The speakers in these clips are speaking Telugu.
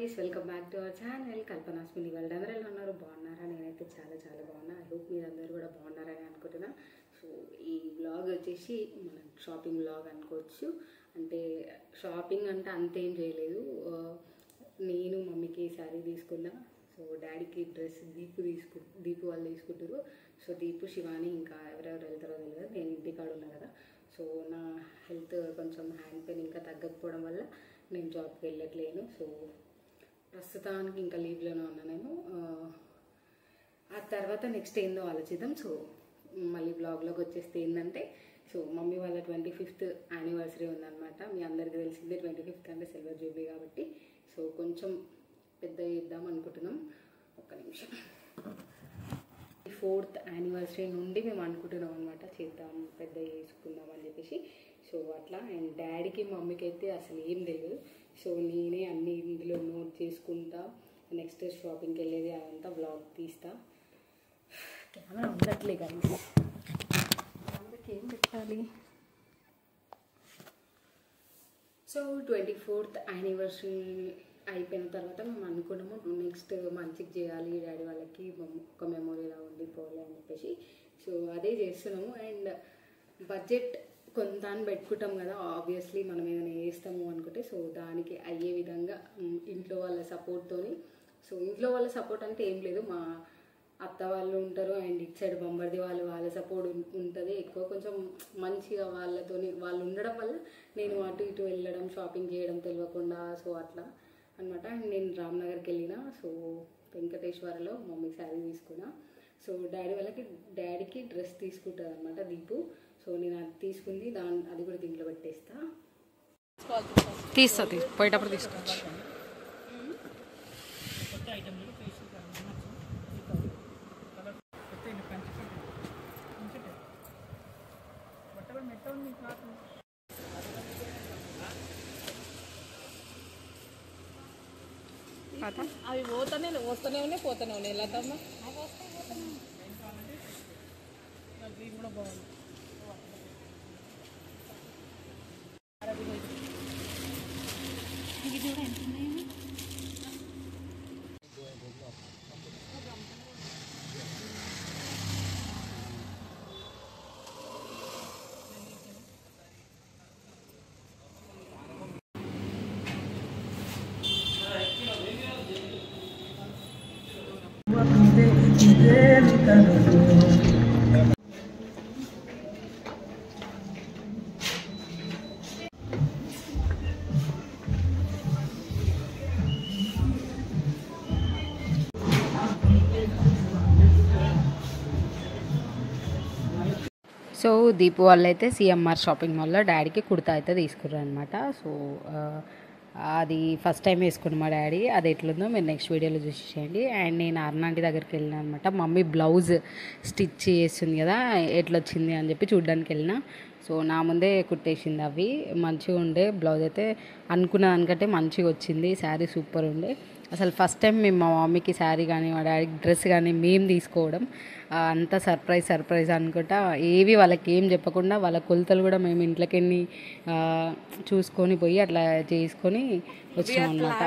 guys, welcome back to our channel Kalpana's Mini World. అందరూ ఎలా ఉన్నారు? బాగున్నారా? నేనైతే చాలా బాగున్నా. ఐ హోప్ మీరందరూ కూడా బాగున్నారని అనుకుంటున్నా. సో ఈ వ్లాగ్ వచ్చేసి మన షాపింగ్ వ్లాగ్ అనుకోవచ్చు. అంటే షాపింగ్ అంటే అంతేం చేయలేదు. నేను మమ్మీకి శారీ తీసుకున్నా. సో డాడీకి డ్రెస్ దీపు వాళ్ళు తీసుకుంటారు. సో దీపు శివాని ఇంకా ఎవరెవరు వెళ్తారో తెలియదు. నేను ఇంటికాడ ఉన్నా కదా. సో నా హెల్త్ కొంచెం హ్యాండ్ పెయిన్ ఇంకా తగ్గకపోవడం వల్ల నేను జాబ్కి వెళ్ళట్లేను. సో ప్రస్తుతానికి ఇంకా లీవ్లోనే ఉన్నా నేను. ఆ తర్వాత నెక్స్ట్ ఏందో ఆలోచిద్దాం. సో మళ్ళీ బ్లాగ్లోకి వచ్చేస్తే ఏంటంటే, సో మమ్మీ వాళ్ళ 25th యానివర్సరీ ఉందన్నమాట. మీ అందరికీ తెలిసిందే 25th అంటే సిల్వర్ జూబ్లీ కాబట్టి. సో కొంచెం పెద్ద చేద్దాం అనుకుంటున్నాం. ఒక్క నిమిషం. 4th యానివర్సరీ నుండి మేము అనుకుంటున్నాం అనమాట, చేద్దాం పెద్ద చేసుకుందాం అని చెప్పేసి. సో అట్లా. అండ్ డాడీకి మమ్మీకి అయితే అసలు ఏం తెలియదు. సో నేనే అన్ని ఇందులో నోట్ చేసుకుంటా. నెక్స్ట్ షాపింగ్కి వెళ్ళేది అదంతా వ్లాగ్ తీస్తా. కెమెరా ఉండట్లే కానీ అందుకే ఏం పెట్టాలి. సో 24th యానివర్సరీ అయిపోయిన తర్వాత మేము అనుకున్నాము నెక్స్ట్ మంచిగా చేయాలి డాడీ వాళ్ళకి, ఒక మెమొరీలా ఉండిపోవాలి అని చెప్పేసి. సో అదే చేస్తున్నాము. అండ్ బడ్జెట్ కొంత అని పెట్టుకుంటాం కదా, ఆబ్వియస్లీ మనం ఏదైనా చేస్తాము అనుకుంటే. సో దానికి అయ్యే విధంగా ఇంట్లో వాళ్ళ సపోర్ట్తోని. సో ఇంట్లో వాళ్ళ సపోర్ట్ అంటే ఏం లేదు, మా అత్త వాళ్ళు ఉంటారు అండ్ ఇటు సైడ్ బొంబర్ది వాళ్ళ సపోర్ట్ ఉంటుంది ఎక్కువ. కొంచెం మంచిగా వాళ్ళతోని వాళ్ళు ఉండడం వల్ల నేను అటు ఇటు వెళ్ళడం, షాపింగ్ చేయడం తెలియకుండా. సో అట్లా అనమాట. అండ్ నేను రామ్నగర్కి వెళ్ళిన. సో వెంకటేశ్వరలో మమ్మీకి శారీ తీసుకున్నా. సో డాడీకి డ్రెస్ తీసుకుంటుంది అనమాట దీపు. సో నేను అది తీసుకుంది, అది కూడా దీంట్లో పెట్టేస్తా. తీస్తుంది పోయేటప్పుడు తీసుకోవచ్చు. అవి వస్తూనే ఉన్నాయి ఎలా తమ్మా కూడా బాగుంది. ఇది కూడా ఎంత ఉన్నాయి? సో దీపు వాళ్ళు అయితే సిఎంఆర్ షాపింగ్ మాల్లో డాడీకి కుర్తా అయితే తీసుకుర్రు అనమాట. సో అది ఫస్ట్ టైం వేసుకున్నాం మా డాడీ. అది ఎట్లుందో మీరు నెక్స్ట్ వీడియోలో చూసేయండి. అండ్ నేను అరుణాంటి దగ్గరికి వెళ్ళిన అనమాట. మమ్మీ బ్లౌజ్ స్టిచ్ చేస్తుంది కదా, ఎట్లా వచ్చింది అని చెప్పి చూడడానికి వెళ్ళిన. సో నా ముందే కుట్టేసింది. అవి మంచిగా ఉండే బ్లౌజ్ అయితే అనుకున్న దానికంటే మంచిగా వచ్చింది. శారీ సూపర్ ఉండే. అసలు ఫస్ట్ టైం మేము మా మమ్మీకి శారీ కానీ మా డాడీకి డ్రెస్ కానీ మేము తీసుకోవడం. అంతా సర్ప్రైజ్ అనుకుంటా. ఏవి వాళ్ళకి ఏం చెప్పకుండా వాళ్ళ కొలతలు కూడా మేము ఇంట్లోకి చూసుకొని పోయి అట్లా చేసుకొని వచ్చాం అన్నమాట.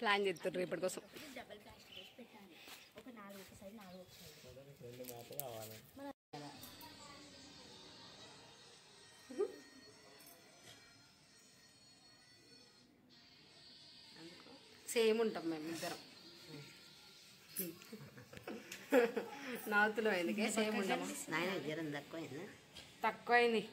ప్లాన్ చేస్తారు రేపటి కోసం. సేమ్ ఉంటాం మేము ఇద్దరం. నాతులు ఎందుకే సేమ్ ఉంటాము. తక్కువైంది.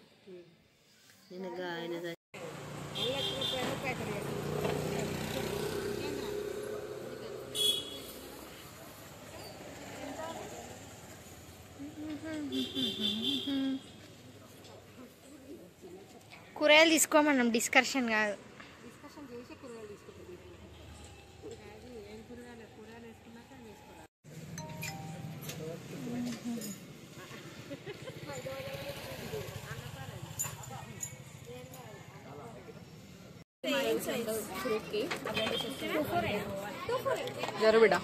కూరగాయలు తీసుకోమన్నాం, డిస్కషన్ కాదు. జరుబిడా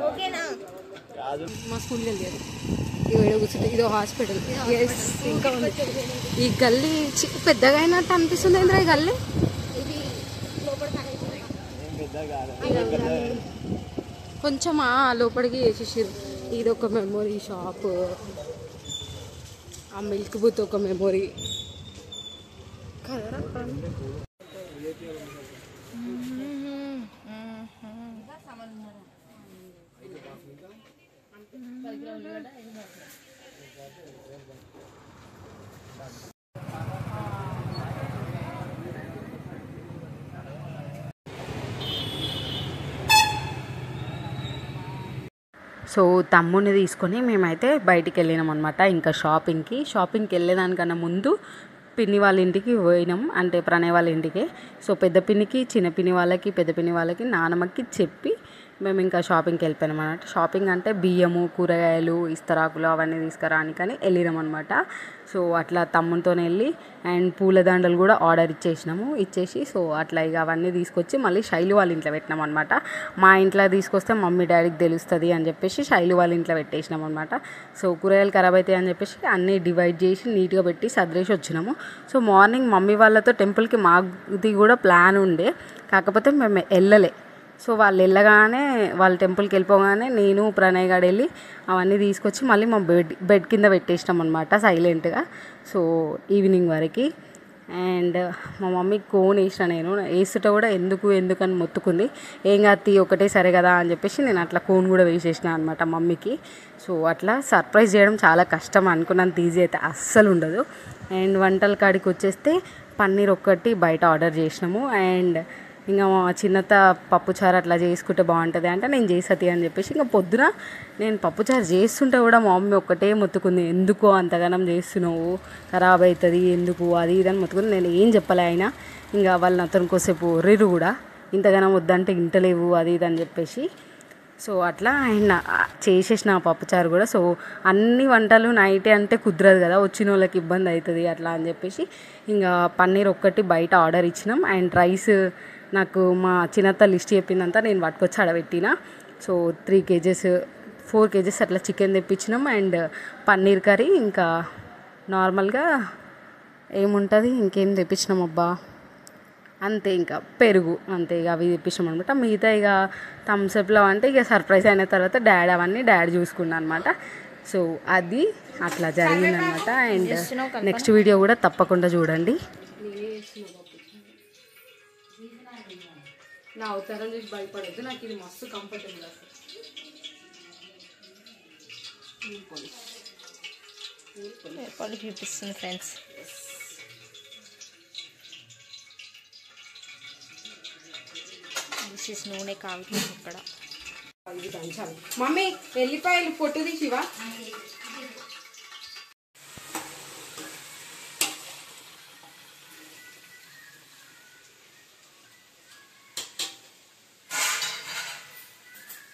ఓకేనా? మా స్కూల్కి వెళ్ళారు. ఏడో కూర్చుంటే ఇదో హాస్పిటల్. ఎస్, ఇంకా ఉంది. ఈ గల్లీ పెద్దగా అయినట్టు అనిపిస్తుంది. ఏంద్రా ఈ గల్లీ? కొంచెం లోపలికి వేసేసారు. ఇది ఒక మెమొరీ షాప్, ఆ మిల్క్ బూత్ ఒక మెమొరీ కదరా. సో తమ్ముడిని తీసుకొని మేమైతే బయటికి వెళ్ళినాం అనమాట. ఇంకా షాపింగ్కి వెళ్ళేదానికన్నా ముందు పిన్ని వాళ్ళ ఇంటికి పోయినాం, అంటే ప్రణయ్ వాళ్ళ ఇంటికి. సో పెద్ద పిన్నికి, చిన్న పిన్ని వాళ్ళకి, పెద్ద పిన్ని వాళ్ళకి, నానమ్మకి చెప్పి మేము ఇంకా షాపింగ్కి వెళ్ళిపోయినాం అనమాట. షాపింగ్ అంటే బియ్యము, కూరగాయలు, ఇస్తరాకులు అవన్నీ తీసుకురానికని వెళ్ళినాం అనమాట. సో అట్లా తమ్మునితో వెళ్ళి అండ్ పూలదండలు కూడా ఆర్డర్ ఇచ్చేసి సో అట్లా ఇక అవన్నీ తీసుకొచ్చి మళ్ళీ శైలు వాళ్ళ ఇంట్లో పెట్టినాం అనమాట. మా ఇంట్లో తీసుకొస్తే మమ్మీ డాడీకి తెలుస్తుంది అని చెప్పేసి శైలు వాళ్ళ ఇంట్లో పెట్టేసినాం అనమాట. సో కూరగాయలు ఖరాబ్ అవుతాయి అని చెప్పేసి అన్నీ డివైడ్ చేసి నీట్గా పెట్టి సర్దేసి వచ్చినాము. సో మార్నింగ్ మమ్మీ వాళ్ళతో టెంపుల్కి మాది కూడా ప్లాన్ ఉండే, కాకపోతే మేము వెళ్ళలే. సో వాళ్ళు వెళ్ళగానే వాళ్ళ టెంపుల్కి వెళ్ళిపోగానే నేను ప్రణయ్ గారు వెళ్ళి అవన్నీ తీసుకొచ్చి మళ్ళీ మా బెడ్ కింద పెట్టేసినాం అనమాట సైలెంట్గా. సో ఈవినింగ్ వరకు. అండ్ మా మమ్మీకి కోన్ వేసిన, నేను వేస్తుంటే కూడా ఎందుకని మొత్తుకుంది. ఏం కాదు ఒకటే సరే కదా అని చెప్పేసి నేను అట్లా కోన్ కూడా వేసేసిన అనమాట మమ్మీకి. సో అట్లా సర్ప్రైజ్ చేయడం చాలా కష్టం, అనుకున్నంత ఈజీ అయితే అస్సలు ఉండదు. అండ్ వంటల కాడికి వచ్చేస్తే పన్నీర్ ఒక్కటి బయట ఆర్డర్ చేసినాము. అండ్ ఇంకా మా చిన్నత పప్పుచారు అట్లా చేసుకుంటే బాగుంటుంది అంటే నేను చేసతి అని చెప్పేసి ఇంకా పొద్దున నేను పప్పుచారు చేస్తుంటే కూడా మా మమ్మీ ఒక్కటే మొత్తుకుంది, ఎందుకో అంతగానం చేస్తున్నావు, ఖరాబ్ అవుతుంది ఎందుకు అది ఇది అని మొత్తుకుంది. నేను ఏం చెప్పలే అయినా ఇంకా వాళ్ళని అతను కోసేపు ఒర్రిరు కూడా, ఇంతగానం వద్దంటే ఇంటలేవు అది ఇది అని చెప్పేసి. సో అట్లా ఆయన చేసేసిన పప్పుచారు కూడా. సో అన్ని వంటలు నైటే అంటే కుదరదు కదా, వచ్చిన వాళ్ళకి ఇబ్బంది అవుతుంది అట్లా అని చెప్పేసి ఇంకా పన్నీర్ ఒక్కటి బయట ఆర్డర్ ఇచ్చినాం. అండ్ రైస్ నాకు మా చిన్నత్త లిస్ట్ చెప్పిందంతా నేను పట్టుకొచ్చి ఆడబెట్టిన. సో 3 kgs 4 kgs అట్లా చికెన్ తెప్పించినాం. అండ్ పన్నీర్ కర్రీ, ఇంకా నార్మల్గా ఏముంటుంది ఇంకేం తెప్పించినాం అబ్బా అంతే, ఇంకా పెరుగు అంతే, ఇక అవి తెప్పించాం అనమాట. మిగతా ఇక థమ్స్అప్లో అంటే ఇక సర్ప్రైజ్ అయిన తర్వాత డాడీ చూసుకున్నా అనమాట. సో అది అట్లా జరిగిందనమాట. అండ్ నెక్స్ట్ వీడియో కూడా తప్పకుండా చూడండి. నా అవతారం చూసి భయపడద్దు, నాకు ఇది మస్తు కంఫర్టబుల్ అసలు. చూపిస్తుంది ఫ్రెండ్స్. నూనె కావాలి ఇక్కడ. మమ్మీ ఎల్లిపాయలు పొట్టు తీసివా?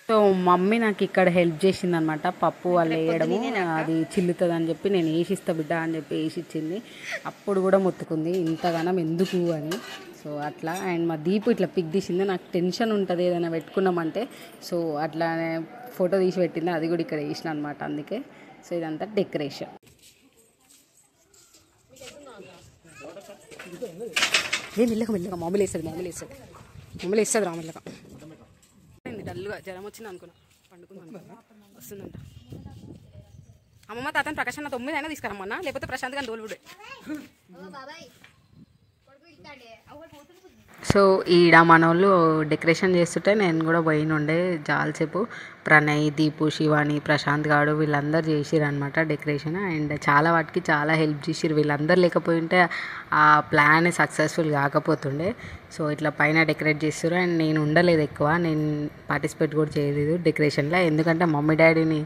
సో మమ్మీ నాకు ఇక్కడ హెల్ప్ చేసింది అనమాట, పప్పు వాళ్ళు వేయడము అది చిల్లుతుంది అని చెప్పి నేను వేసిస్తా బిడ్డ అని చెప్పి వేసి ఇచ్చింది. అప్పుడు కూడా మొత్తుకుంది ఇంతగానం ఎందుకు అని. సో అట్లా. అండ్ మా దీపు ఇట్లా పిక్ తీసింది, నాకు టెన్షన్ ఉంటుంది ఏదైనా పెట్టుకున్నామంటే. సో అట్లానే ఫోటో తీసి పెట్టింది, అది కూడా ఇక్కడ వేసిన అనమాట అందుకే. సో ఇదంతా డెకరేషన్. మెల్లగా మామూలు వేస్తుంది రామల్లగా. డల్గా జ్వరం వచ్చింది అనుకున్నా, పండుకుందా వస్తుందంట. అమ్మమ్మ తాతని ప్రకాశ్ అన్న 9 అయినా తీసుకురమ్మన్నా, లేకపోతే ప్రశాంత్ గారిని డోలుడే. సో ఈడ మన వాళ్ళు డెకరేషన్ చేస్తుంటే నేను కూడా పోయినుండే చాలాసేపు. ప్రణయ్, దీపు, శివాని, ప్రశాంత్ గాడు వీళ్ళందరూ చేసిర్రు అనమాట డెకరేషన్. అండ్ చాలా వాటికి చాలా హెల్ప్ చేసిర్రు. వీళ్ళందరూ లేకపోయింటే ఆ ప్లాన్ సక్సెస్ఫుల్ కాకపోతుండే. సో ఇట్లా పైన డెకరేట్ చేస్తారు. అండ్ నేను ఉండలేదు ఎక్కువ, నేను పార్టిసిపేట్ కూడా చేయలేదు డెకరేషన్లో, ఎందుకంటే మమ్మీ డాడీని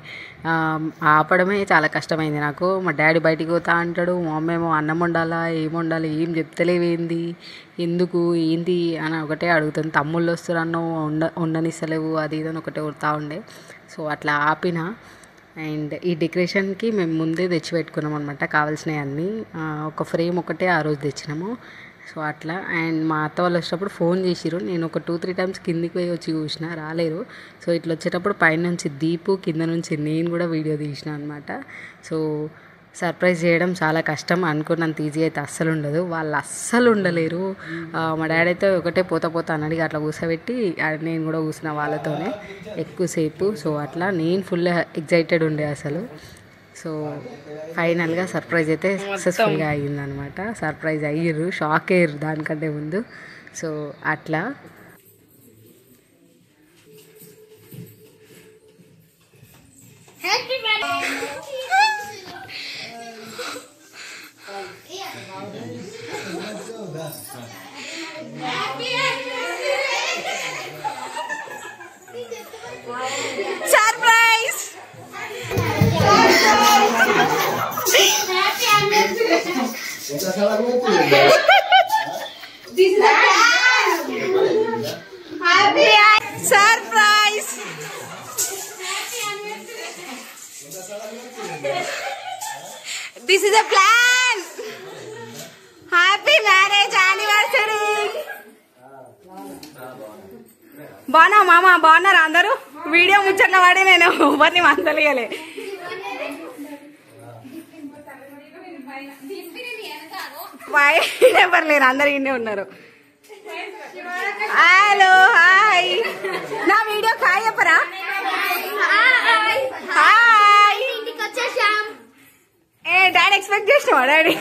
ఆపడమే చాలా కష్టమైంది నాకు. మా డాడీ బయటికి పోతా అంటాడు, మా మమ్మీ ఏమో అన్నం వండాలా ఏం వండాలి ఏం చెప్తలేవేంది ఎందుకు ఏంది అని ఒకటే అడుగుతుంది. తమ్ముళ్ళు వస్తారు అన్నావు ఉండనిస్తలేవు అది ఇది అని ఒకటే కొడతా ఉండే. సో అట్లా ఆపిన. అండ్ ఈ డెకరేషన్కి మేము ముందే తెచ్చి పెట్టుకున్నాం అనమాట కావాల్సినవి అన్నీ. ఒక ఫ్రేమ్ ఒకటే ఆ రోజు తెచ్చినాము. సో అట్లా. అండ్ మా అత్త వాళ్ళు వచ్చేటప్పుడు ఫోన్ చేసిరు. నేను ఒక 2-3 టైమ్స్ కిందికి పోయి వచ్చి చూసిన, రాలేరు. సో ఇట్లా వచ్చేటప్పుడు పైనుంచి దీపు, కింద నుంచి నేను కూడా వీడియో తీసిన అనమాట. సో సర్ప్రైజ్ చేయడం చాలా కష్టం, అనుకున్నంత ఈజీ అయితే అస్సలు ఉండదు. వాళ్ళు అస్సలు ఉండలేరు. మా డాడీ అయితే ఒకటే పోతా అన్నది అట్లా కూర్చోబెట్టి నేను కూడా కూర్చున్న వాళ్ళతోనే ఎక్కువసేపు. సో అట్లా నేను ఫుల్ ఎగ్జైటెడ్ ఉండే అసలు. సో ఫైనల్గా సర్ప్రైజ్ అయితే సక్సెస్ఫుల్గా అయ్యిందనమాట. సర్ప్రైజ్ అయ్యారు, షాక్ అయ్యారు దానికంటే ముందు. సో అట్లా surprise. Surprise. This is a plan. Happy marriage anniversary. బాగున్నా మామ? బాగున్నారా అందరూ? వీడియో ముచ్చట్ల వాడి నేను ఎవరిని మందలియలే. ఎవరు లేరు, అందరు ఇన్నే ఉన్నారు. Hello hi. నా వీడియో హాయ్ చెప్పరా? హాయ్. ఏ డాడీ ఎక్స్పెక్ట్ చేసినావా? డాడీ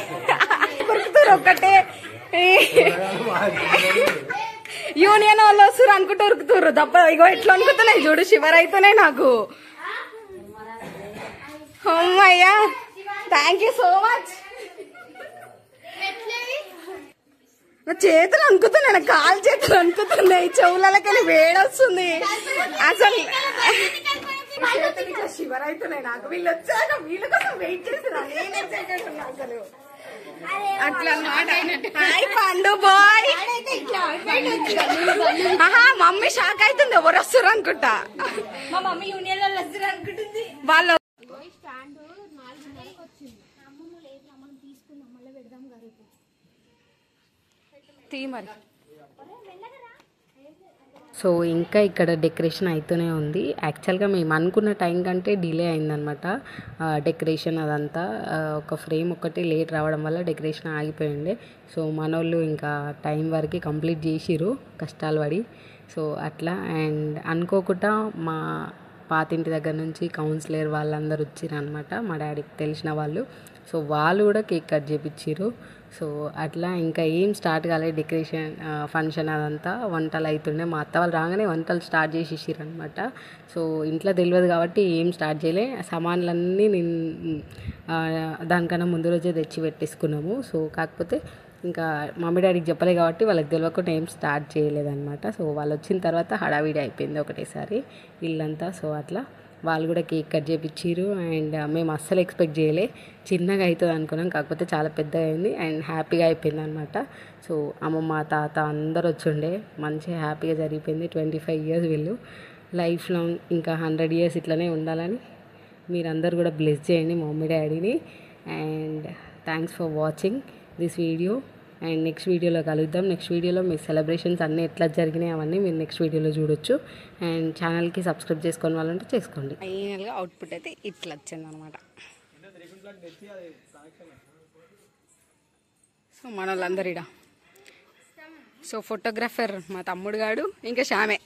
కొరుకుతారు ఒక్కటే. యూనియన్ వాళ్ళు వస్తారు అనుకుంటూ ఉరుకుతుర్రు తప్ప. ఇగో ఎట్లా అనుకుతున్నాయి చూడు, షివర్ అవుతున్నాయి నాకు. అమ్మయ్యా, థ్యాంక్ యూ సో మచ్. నా చేతులు అనుకుతున్నాయి, నా కాలు చేతులు అనుకుతున్నాయి, చెవులకెళ్ళి వేడొస్తుంది అసలు. షివర్ అవుతున్నాయి నాకు. వీళ్ళు వచ్చాక వీళ్ళ కోసం వెయిట్ చేస్తున్నా. అసలు అట్లా అన్నమాట. హాయ్ పండు బాయ్. మమ్మీ షాక్ అవుతుంది, ఎవరు వస్తారు అనుకుంటా. మా మమ్మీ యూనియన్ వాళ్ళు వస్తారు అనుకుంటుంది. వాళ్ళు మరి. సో ఇంకా ఇక్కడ డెకరేషన్ అవుతూనే ఉంది. యాక్చువల్గా మేము అనుకున్న టైం కంటే డిలే అయిందనమాట డెకరేషన్ అదంతా. ఒక ఫ్రేమ్ ఒకటి లేట్ రావడం వల్ల డెకరేషన్ ఆగిపోయిండే. సో మనోళ్ళు ఇంకా టైం వరకు కంప్లీట్ చేసిరు కష్టాలు పడి. సో అట్లా. అండ్ అనుకోకుండా మా పాతింటి దగ్గర నుంచి కౌన్సిలర్ వాళ్ళందరూ వచ్చిరు అనమాట, మా డాడీకి తెలిసిన వాళ్ళు. సో వాళ్ళు కూడా కేక్ కట్ చేయించారు. సో అట్లా ఇంకా ఏం స్టార్ట్ కాలేదు డెకరేషన్ ఫంక్షన్ అదంతా. వంటలు అవుతుండే, మా అత్త వాళ్ళు రాగానే వంటలు స్టార్ట్ చేసేసారు అనమాట. సో ఇంట్లో తెలియదు కాబట్టి ఏం స్టార్ట్ చేయలే. సామాన్లన్నీ దానికన్నా ముందు రోజే తెచ్చి పెట్టేసుకున్నాము. సో కాకపోతే ఇంకా మమ్మీ డాడీకి చెప్పలే కాబట్టి వాళ్ళకి తెలియకుండా ఏం స్టార్ట్ చేయలేదన్నమాట. సో వాళ్ళు వచ్చిన తర్వాత హడావిడి అయిపోయింది ఒకటేసారి ఇల్లంతా. సో అట్లా వాళ్ళు కూడా కేక్ కట్ చేయించారు. అండ్ మేము అస్సలు ఎక్స్పెక్ట్ చేయలే, చిన్నగా అవుతుంది అనుకున్నాం, కాకపోతే చాలా పెద్దగా అయింది అండ్ హ్యాపీగా అయిపోయింది అనమాట. సో అమ్మమ్మ తాత అందరు వచ్చిండే, మంచిగా హ్యాపీగా జరిగిపోయింది. 25 years వీళ్ళు లైఫ్ లాంగ్ ఇంకా 100 years ఇట్లనే ఉండాలని మీరందరూ కూడా బ్లెస్ చేయండి మా మమ్మీ డాడీని. And thanks for watching this video. And next వీడియోలో కలుద్దాం. నెక్స్ట్ వీడియోలో మీ సెలబ్రేషన్స్ అన్నీ ఎట్లా జరిగినాయి అవన్నీ మీరు నెక్స్ట్ వీడియోలో చూడొచ్చు. అండ్ ఛానల్కి సబ్స్క్రైబ్ చేసుకొని వాళ్ళంటే చేసుకోండి. ఫైనల్గా అవుట్పుట్ అయితే ఇట్లా వచ్చింది అనమాట. సో మన వాళ్ళందరిడా. సో ఫోటోగ్రాఫర్ మా తమ్ముడు గాడు, ఇంకా షామే.